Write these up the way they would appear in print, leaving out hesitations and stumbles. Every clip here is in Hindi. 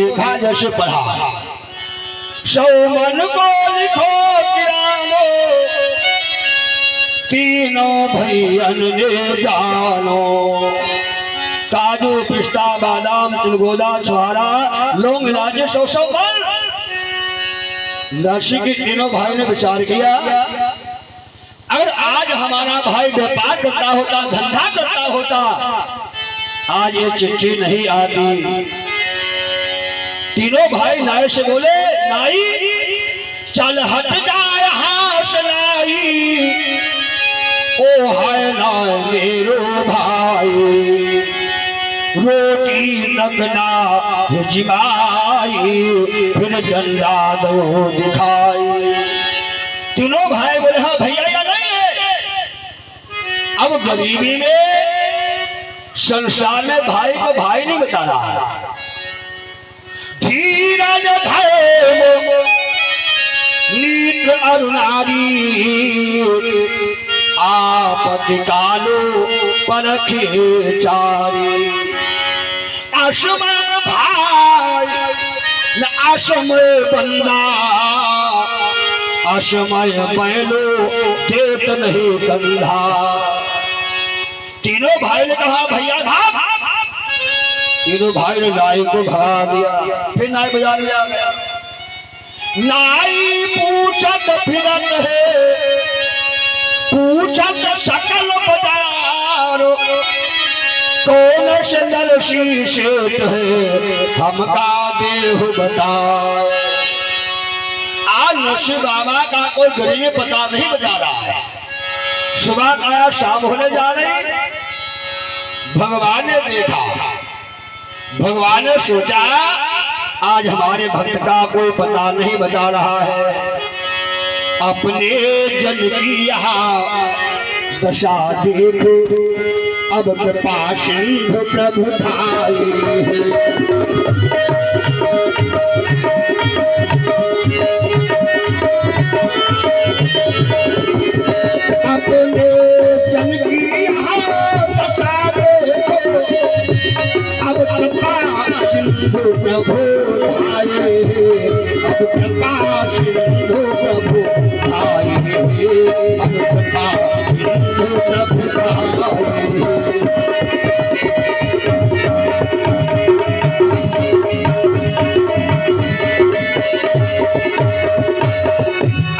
देखा जैसे पढ़ा सौ मन को लिखो किरानो तीनों भैयन ने जानो काजू पिस्ता बादाम चिलगोदा छुआरा लौंग इलायची 100 फल। नरसी के तीनों भाई ने विचार किया अगर आज हमारा भाई व्यापार करता होता धंधा करता होता आज ये चिट्ठी नहीं आती। तीनों भाई नाई से बोले नाई चल हट जा यहाँ से नाई ओ हाय नाई मेरो भाई रोटी तक ना जिमाई फिर झंडा दो दिखाई। तीनों भाई बोले हाँ भैया या नहीं है। अब गरीबी में संसार में भाई को भाई नहीं बता रहा है। धीरज धरो नीत अरुणारी आपत्ति कालो परखे चारी। असमय भाई न असमय बंदा असमय बैलो देत नहीं कंधा। तीनों भाई ने कहा भैया भाग। तीनों भाई ने नाई को भगा दिया। फिर नाई बाजार में आ गया। नाई पूछत फिरत है पूछत सकल बाजार कौन से नरसी सेठ है हमका देह बता। आज नरसी बाबा का कोई गरीब पता नहीं बता रहा है। सुबह आया शाम होने जा रही। भगवान ने देखा भगवान ने सोचा आज हमारे भक्त का कोई पता नहीं बता रहा है। अपने जन की यहाँ दशा देख अब कृपा सिंधु प्रभु भाई अपने जन की यहाँ दशा देखो अब कृपा सिंधु प्रभु भाई अब कृपा सिंधु प्रभु भाई अब कृपा सिंधु प्रभु भाई।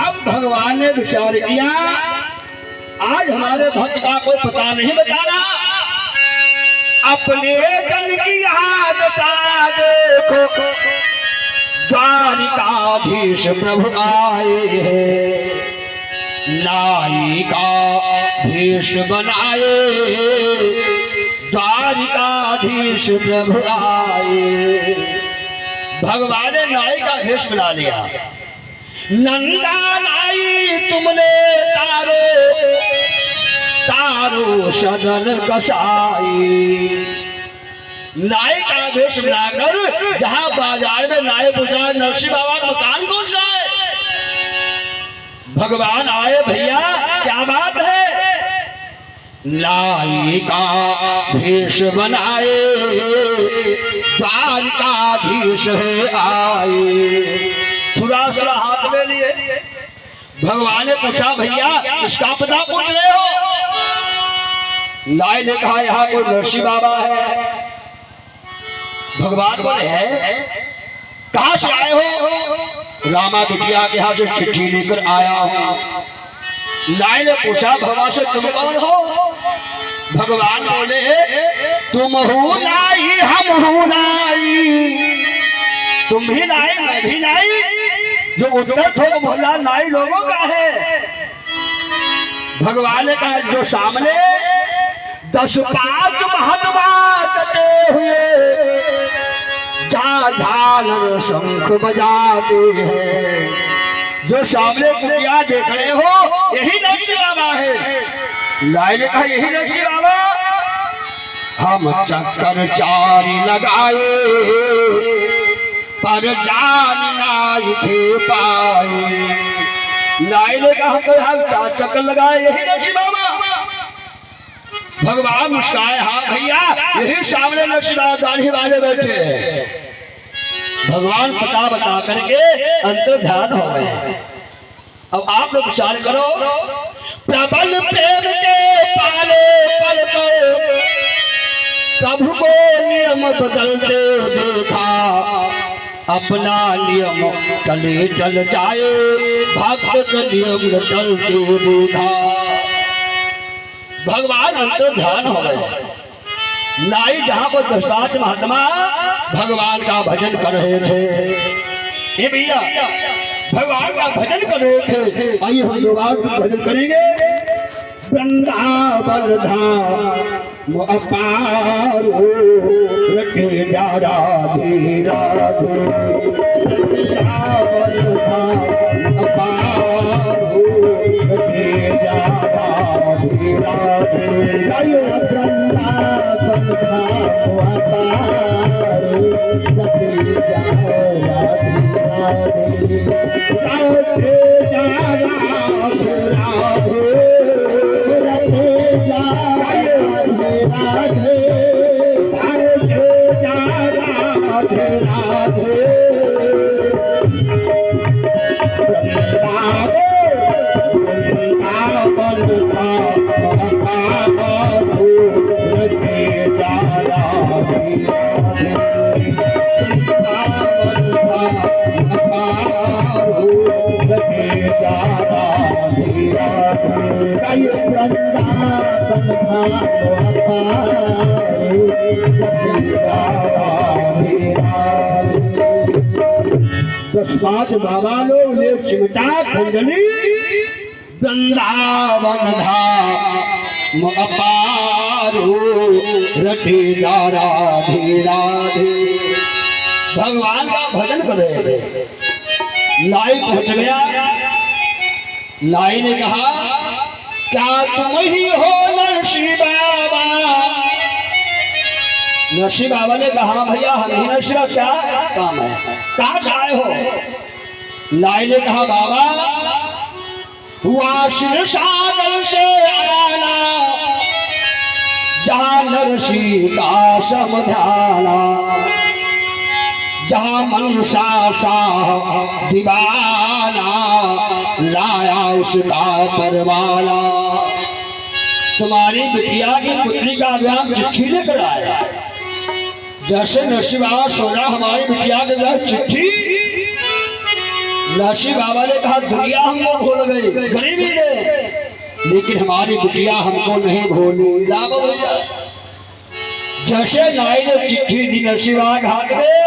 अब भगवान ने विचार किया आज हमारे भक्त का कोई पता नहीं बता रहा। अपने जन की यहाँ दशा देखो द्वारिकाधीश प्रभु आए हैं नाई का भेष बनाए द्वारिकाधीश प्रभु आए। भगवान ने नाई का भेष बना लिया। नंदा नाई तुमने तारो सदन कसाई। नाई का भेष बनाकर जहां बाजार में नाई पुजार नरसी बाबा का मकान कौन सा है। भगवान आए भैया क्या बात है। नाई का भेष बनाए द्वारिकाधीश है आए। सुरा सुरा हाथ में लिए। भगवान ने पूछा भैया इसका पता पूछ रहे हो। नाई ने कहा यहाँ कोई नरसी बाबा है। भगवान बोले है कहां से आए हो। रामा बिटिया के यहाँ से चिट्ठी लेकर आया हूं। नाई ने पूछा भगवान से तुम कौन हो। भगवान बोले तुम हो नाई हम हो नाई तुम भी नाई मैं भी नाई। जो उत्तर थोक बोला नाई लोगों का है। भगवान ने कहा जो सामने 10-5 महात्मा डटे हुए जा झालर शंख बजाते हैं। जो सामने कुटिया देख रहे हो यही नरसी बाबा है। नाई ने कहा यही नरसी बाबा। हम चक्कर चारी लगाए पर जान नाई थे पाए। नाई ने कहा हम 4 चक्कर लगाए यही नरसी बाबा। भगवान मुस्काए हाँ भैया यही सामने नरसी बाबा दाढ़ी वाले बैठे हैं। भगवान पता बता करके अंतर ध्यान हो गए। अब आप लोग विचार करो, प्रबल प्रेम के पाले पल पर प्रभु को नियम बदलते देखा, अपना नियम टले टल जाए, भक्त का नियम टलते देखा। भगवान अंतर ध्यान हो गए। नाई जहां पर दशरथ महात्मा भगवान का भजन कर रहे थे, ये भैया भगवान का भजन कर रहे थे। आइए हम लोग भजन करेंगे। वृंदावन धाम अपारो रखे जा राधे राधे, वृंदावन धाम अपारो रखे जा राधे राधे। वृंदावन धाम अपारो रखे जा राधे राधे, राधे जा राधे राधे, राधे जा राधे राधे, राधे जा राधे राधे। दशरथ बाबा लोग ने चिमटा खंडनी, वृंदावन धाम अपारो रखे जा राधे राधे। भगवान का भजन कर रहे थे। नाई पहुंच गया। नाई ने कहा, क्या तुम ही हो नरसिंह बाबा? नरसिंह बाबा ने कहा, भैया हम ही नरसिंह, क्या काम है, कहाँ से आए हो? नाई ने कहा, बाबा हुआ शिव सागर से आना, जहाँ नरसिंह का समझाना, जहाँ मनसा सा दीवाना, लाया उसका परवाना। तुम्हारी बिटिया की पुत्री का व्याम चिट्ठी लेकर आया। जैसे नरसिंह बाबा सोना हमारी बिटिया के व्याम चिट्ठी, नरसिंह बाबा ने कहा, दुनिया हमको भूल गई गरीबी ने, लेकिन हमारी बिटिया हमको नहीं भूली। जैसे नाई ने चिट्ठी दी नरसिंह बाबा के हाथ में,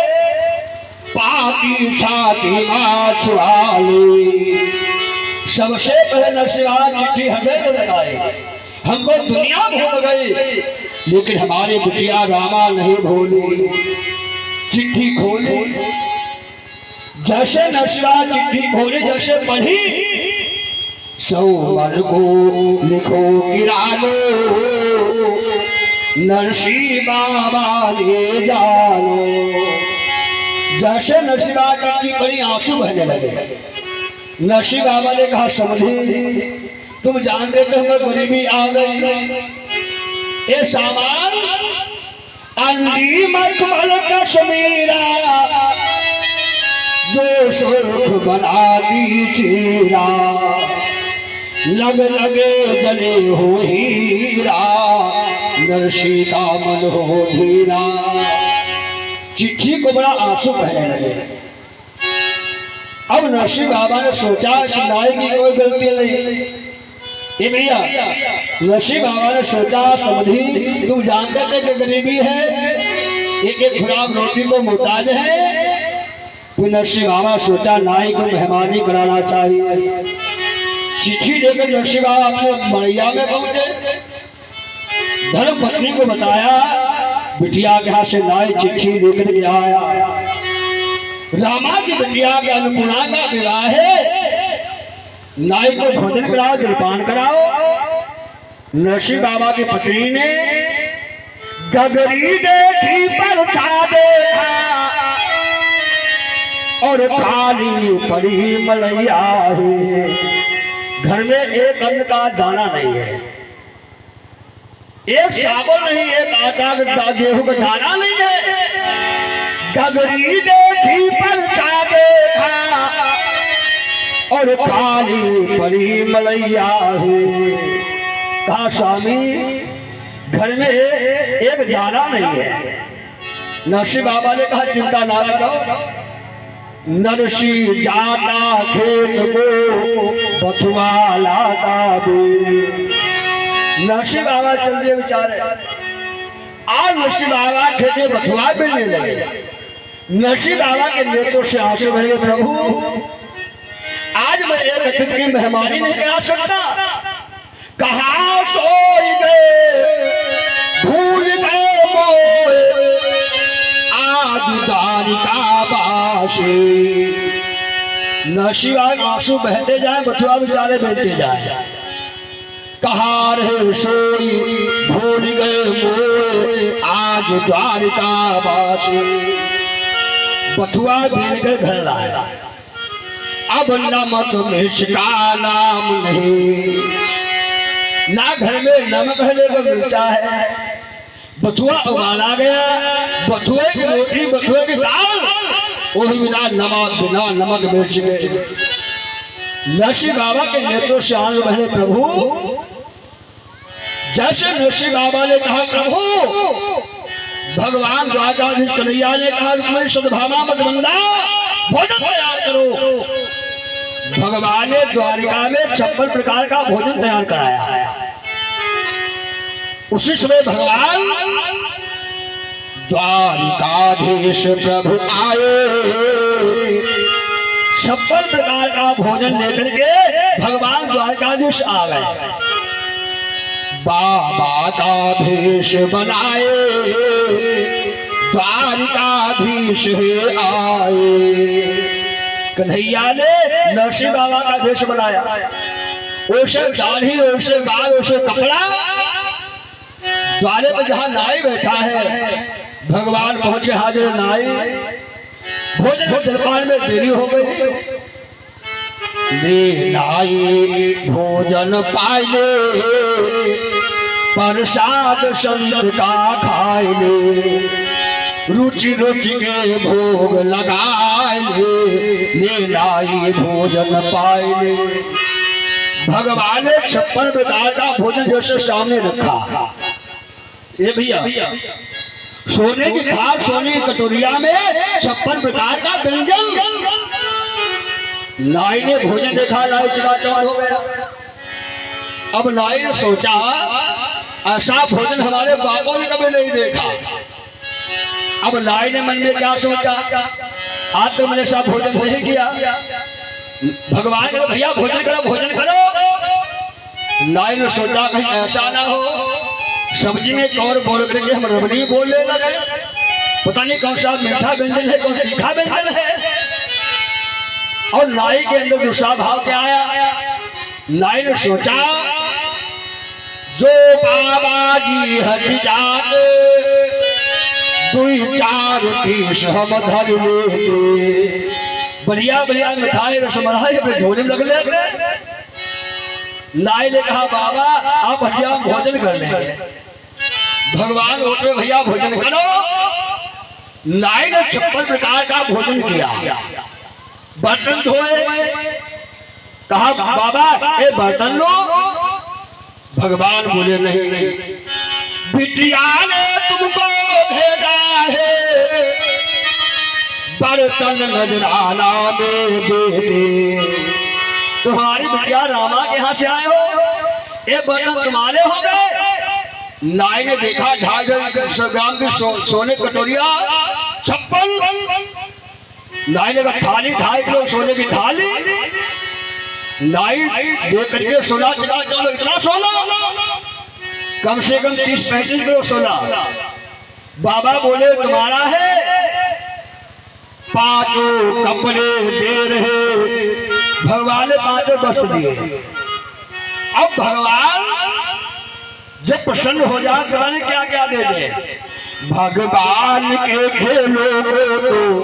पाती छाती माछ वाली, सबसे पहले नरसिंह बाबा चिट्ठी हृदय में लगाए। हमको दुनिया भूल गई, लेकिन हमारी बिटिया रामा नहीं भूली। चिट्ठी खोली, जैसे नरसिंह बाबा चिट्ठी खोली, जैसे पढ़ी, सौमन को लिखो किरानो, नरसिंह बाबा ले जानो। जैसे नरसिंह बाबा चिट्ठी पढ़ी, आंसू बहने लगे। नरसिंह बाबा ने कहा, समझी तुम जानते थे हमें गरीबी आ गई, ये सामान अंडी मखमल कश्मीरा, जो सुर्ख बना दी चीरा, लग लगे जले हो हीरा, नरसिंह का मन हो धीरा। चिट्ठी को बड़ा आंसू बहने लगे। अब नरसिंह बाबा ने सोचा, नाई की कोई गलती नहीं। ये भैया नरसिंह बाबा ने सोचा, समझी तुम जानते थे कि गरीबी है, एक खुराक रोटी को मोहताज है। तो नरसिंह बाबा सोचा, नाई को मेहमानी कराना चाहिए। चिट्ठी लेकर नरसिंह बाबा अपने मड़ैया में पहुंचे। धर्म पत्नी को बताया, बिटिया के हाथ से नाई चिट्ठी लेकर के आया। रामा की बिटिया के अन्नपूर्णा का विवाह है, नाई को भोजन कराओ, जलपान कराओ। नरसिंह बाबा की पत्नी ने गगरी देखी परछा देखा, और खाली पड़ी मलैया है। घर में एक अन्न का दाना नहीं है, एक चावल नहीं, एक आटा का गेहूं का दाना नहीं है। गगरी देखी और खाली पड़ी मलैया है। कहा स्वामी घर में एक दाना नहीं है। नरसिंह बाबा ने कहा चिंता ना करो, नरसी जाता खेत को बथुआ लाता भी। नरसिंह बाबा चल दिए बेचारे। आज नरसिंह बाबा खेत में बथुआ मिलने लगे। नरसिंह बाबा के नेत्रों से आंसू बहे। प्रभु आज मैं एक अतिथि की मेहमानी नहीं करा सकता। कहाँ सोई गए भूल गए मोए आज द्वारिका बासी। नरसिंह बाबा आंसू बहते जाए, बथुआ बेचारे बहते जाए। कहाँ रहे सोई भूल गए मोए आज द्वारिका बासी। बथुआ बीन कर घर लाया। अब नमक मिर्च का नाम नहीं, ना घर में नमक है को मिर्चा है। बथुआ उबाला गया, बथुए की रोटी बथुए की दाल, वो भी बिना नमक मिर्च के। नरसिंह बाबा के नेत्रों से आंसू बहे। प्रभु जैसे नरसिंह बाबा ने कहा प्रभु, भगवान द्वारकाधीश कन्हैया ने कहा तुम्हें सद्भावना मत बंदा भोजन तैयार करो। भगवान ने द्वारिका में 56 प्रकार का भोजन तैयार कराया। उसी समय भगवान द्वारिकाधीश प्रभु आए। 56 प्रकार का भोजन लेकर के भगवान द्वारिकाधीश आ गए। बाबा का भेष बनाए द्वारिकाधीश आए। कन्हैया ने नरसिंह बाबा का भेष बनाया। ओसे दाढ़ी, ओसे बाल, ओसे कपड़ा। द्वारे पर जहाँ नाई बैठा है भगवान पहुंच के हाजिर। नाई भोजन जलपान में देरी हो गई। ले नाई भोजन पाइले प्रसाद संत का खाए ले। रुचि रुचि के भोग लगाए ले लाई भोजन पाए ले। भगवान ने 56 प्रकार का भोजन जैसे सामने रखा। ये भैया सोने की थाल, सोने की कटोरिया में 56 प्रकार का व्यंजन। नाई ने भोजन देखा, नाई चकाचौंध हो गया। अब नाई ने सोचा ऐसा भोजन हमारे बापों ने कभी नहीं देखा। अब नाई ने मन में क्या सोचा, आज तो मैंने सब भोजन नहीं किया। भगवान ने भैया भोजन करो, भोजन करो। नाई ने सोचा कहीं ऐसा ना हो सब्जी में कौर बोल करके हम रबड़ी बोलने लगे। पता नहीं कौन सा मीठा व्यंजन है, कौन तीखा व्यंजन है। और नाई के अंदर दूसरा भाव क्या आया। नाई ने सोचा जो बाबा जी हट जाते 2-4 पीस हम धर लेते। बढ़िया बढ़िया मिठाई रसमलाई पे झोले लग लेते। नाई ने कहा बाबा आप भैया भोजन कर लेंगे। भगवान बोले भैया भोजन करो। नाई ने 56 प्रकार का भोजन किया। बर्तन धोए, कहा बाबा ये बर्तन लो। भगवान बोले नहीं, बिटिया ने तुमको भेजा है बर्तन नजराना में दे दे। तुम्हारी बिटिया रामा के यहाँ से आए हो, ये बर्तन तुम्हारे हो गए। नाई ने देखा 2.5 ग्राम की सोने कटोरिया 56। नाई ने कहा थाली 2.5 किलो सोने की थाली। नाई देख करके सोना चला, चलो इतना सोना, कम से कम 30-35 किलो सोना। बाबा बोले तुम्हारा है। 5 कपड़े दे रहे। भगवान ने 5 वस्त्र दिए। अब भगवान जब प्रसन्न हो जाए तो क्या क्या दे दे। भगवान के खेलों को